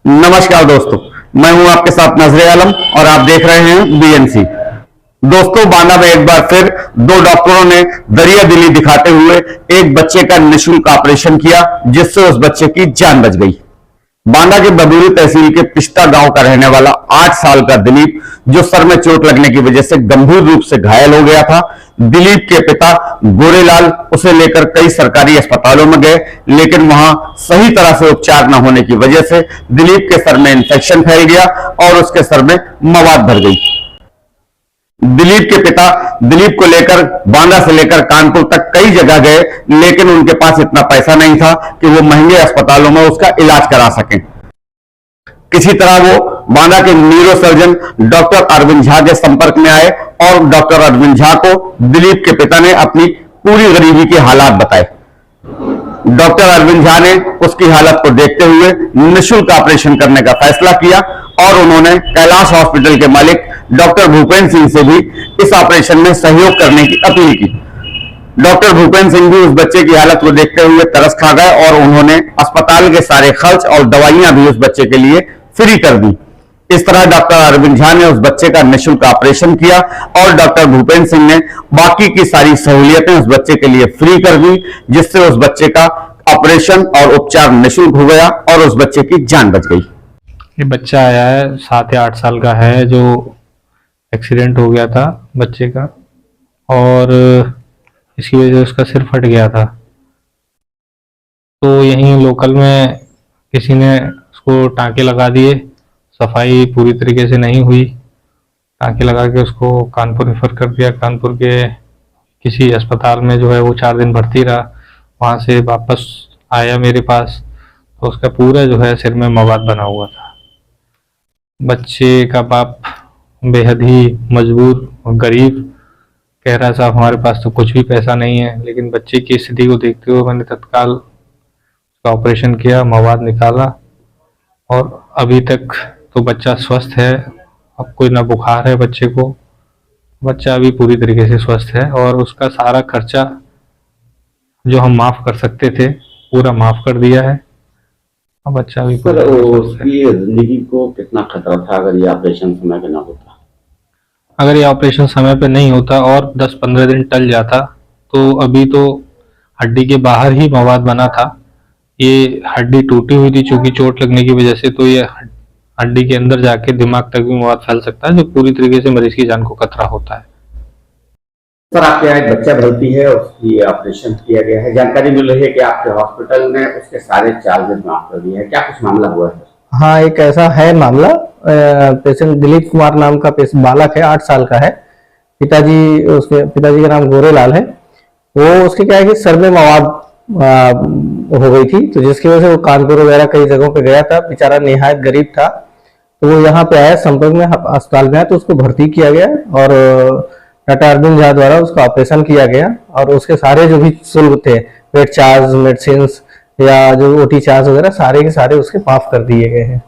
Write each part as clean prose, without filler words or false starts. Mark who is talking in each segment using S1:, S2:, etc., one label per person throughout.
S1: नमस्कार दोस्तों, मैं हूं आपके साथ नजरे आलम और आप देख रहे हैं बीएनसी। दोस्तों, बांदा में एक बार फिर दो डॉक्टरों ने दरिया दिली दिखाते हुए एक बच्चे का निःशुल्क ऑपरेशन किया, जिससे उस बच्चे की जान बच गई। बांदा के बबूरी तहसील के पिस्टा गांव का रहने वाला 8 साल का दिलीप, जो सर में चोट लगने की वजह से गंभीर रूप से घायल हो गया था। दिलीप के पिता गोरेलाल उसे लेकर कई सरकारी अस्पतालों में गए, लेकिन वहां सही तरह से उपचार न होने की वजह से दिलीप के सर में इंफेक्शन फैल गया और उसके सर में मवाद भर गई। दिलीप के पिता दिलीप को लेकर बांदा से लेकर कानपुर तक कई जगह गए, लेकिन उनके पास इतना पैसा नहीं था कि वो महंगे अस्पतालों में उसका इलाज करा सकें। किसी तरह वो बांदा के neuro surgeon doctor Arvind Jha के संपर्क में आए और डॉक्टर अरविंद झा को दिलीप के पिता ने अपनी पूरी गरीबी के हालात बताए। डॉक्टर अरविंद झा ने उसकी हालत को देखते हुए निःशुल्क ऑपरेशन करने का फैसला किया और उन्होंने कैलाश हॉस्पिटल के मालिक डॉक्टर भूपेंद्र सिंह से भी इस ऑपरेशन में सहयोग करने की अपील की। डॉक्टर भूपेंद्र सिंह भी उस बच्चे की हालत को देखते हुए तरस खा गए और उन्होंने अस्पताल के सारे खर्च और दवाइयां भी उस बच्चे के लिए फ्री कर दी। इस तरह डॉक्टर अरविंद झा ने उस बच्चे का निःशुल्क ऑपरेशन किया और डॉक्टर भूपेंद्र सिंह ने बाकी की सारी सहूलियतें उस बच्चे के लिए फ्री कर दी, जिससे उस बच्चे का ऑपरेशन और उपचार निःशुल्क हो गया और उस बच्चे की जान बच गई।
S2: ये बच्चा आया है 7 या 8 साल का है, जो एक्सीडेंट हो गया था बच्चे का और इसकी वजह से उसका सिर फट गया था। तो यहीं लोकल में किसी ने उसको टाँके लगा दिए, सफाई पूरी तरीके से नहीं हुई, टाँके लगा के उसको कानपुर रेफर कर दिया। कानपुर के किसी अस्पताल में जो है वो 4 दिन भर्ती रहा। वहाँ से वापस आया मेरे पास तो उसका पूरा जो है सिर में मवाद बना हुआ था। बच्चे का बाप बेहद ही मजबूर और गरीब कह रहा साहब हमारे पास तो कुछ भी पैसा नहीं है, लेकिन बच्चे की स्थिति को देखते हुए मैंने तत्काल उसका ऑपरेशन किया, मवाद निकाला और अभी तक तो बच्चा स्वस्थ है। अब कोई ना बुखार है बच्चे को, बच्चा अभी पूरी तरीके से स्वस्थ है और उसका सारा खर्चा जो हम माफ़ कर सकते थे पूरा माफ़ कर दिया है। अब बच्चा अभी
S1: उसकी जिंदगी को कितना खतरा था अगर ये ऑपरेशन समय पे ना होता?
S2: अगर ये ऑपरेशन समय पे नहीं होता और 10-15 दिन टल जाता तो अभी तो हड्डी के बाहर ही मवाद बना था। ये हड्डी टूटी हुई थी चूंकि चोट लगने की वजह से, तो ये हड्डी के अंदर जाके दिमाग तक भी मवाद फैल सकता है, जो पूरी तरीके से मरीज की जान को खतरा होता है।
S1: सर, आपके यहाँ एक बच्चा भर्ती है, उसकी ऑपरेशन किया गया है, जानकारी मिल रही है कि आपके हॉस्पिटल ने उसके सारे चार्जेस माफ कर दिए हैं, क्या कुछ मामला हुआ है?
S3: हाँ, एक ऐसा है मामला। पेशेंट दिलीप कुमार नाम का बालक है, 8 साल का है। उसके पिताजी का नाम गोरेलाल है। वो उसके क्या है कि सर में मवाद हो गई थी, तो जिसकी वजह से वो कानपुर वगैरह कई जगहों पे गया था। बेचारा निहायत गरीब था, तो वो यहाँ पे आया, संपर्क में अस्पताल में आया तो उसको भर्ती किया गया और डॉक्टर अरविंद झा द्वारा उसका ऑपरेशन किया गया और उसके सारे जो भी शुल्क थे, बेड चार्ज, मेडिसिन या जो ओटी चार्ज वगैरह, सारे के सारे उसके माफ कर दिए गए हैं।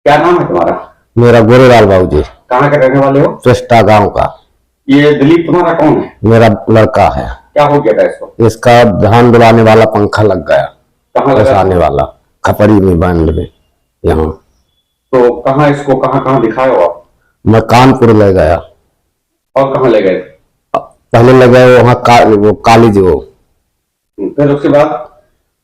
S1: क्या नाम है तुम्हारा?
S4: मेरा गोरेलाल बाबू जी।
S1: कहाँ के रहने वाले हो?
S4: पिस्टा गांव का।
S1: ये दिलीप तुम्हारा कौन है?
S4: मेरा लड़का है।
S1: क्या हो गया था इसको?
S4: इसका धान डुलाने वाला पंखा लग गया।
S1: कहाँ लगा?
S4: आने वाला खपड़ी में, बांध में यहाँ।
S1: तो कहाँ इसको कहाँ दिखाए हो आप?
S4: मैं कानपुर ले गया।
S1: और कहाँ ले गए?
S4: पहले ले गए वहाँ वो कॉलेज। वो
S1: फिर उसके बाद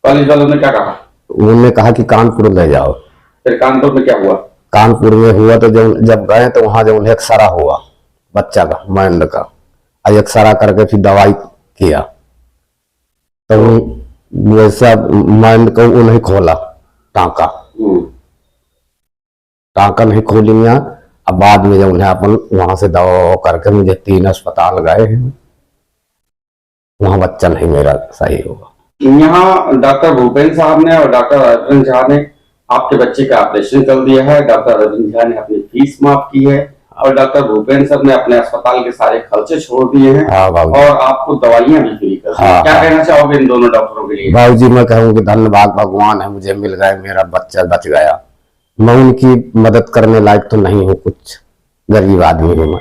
S1: कॉलेज वालों ने क्या कहा?
S4: उन्होंने कहा कि कानपुर ले जाओ।
S1: फिर कानपुर में क्या हुआ?
S4: कानपुर में हुआ तो जब गए तो वहां जब एक्सरा हुआ बच्चा का, माइंड का, एक्सरा करके फिर दवाई किया तो वैसा माइंड को वो नहीं खोला, टाँका नहीं खोली। अब बाद में जब उन्हें अपन वहां से दवा करके मुझे 3 अस्पताल गए हैं, वहां बच्चा नहीं मेरा सही होगा।
S1: यहाँ डॉक्टर भूपेंद्र साहब ने और डॉक्टर अरविंद झा ने आपके बच्चे का ऑपरेशन कर दिया है। डॉक्टर अरविंद झा ने अपनी फीस माफ की है और डॉक्टर भूपेंद्र साहब ने अपने अस्पताल के सारे खर्चे छोड़ दिए हैं और आपको दवाइयां भी फ्री कर दी हैं। क्या कहना चाहोगे इन दोनों डॉक्टरों के लिए?
S4: बाबू जी, मैं कहूँगी धन्यवाद, भगवान है, मुझे मिल गए, मेरा बच्चा बच गया। मैं उनकी मदद करने लायक तो नहीं हूँ, कुछ गरीब आदमी हूँ मैं।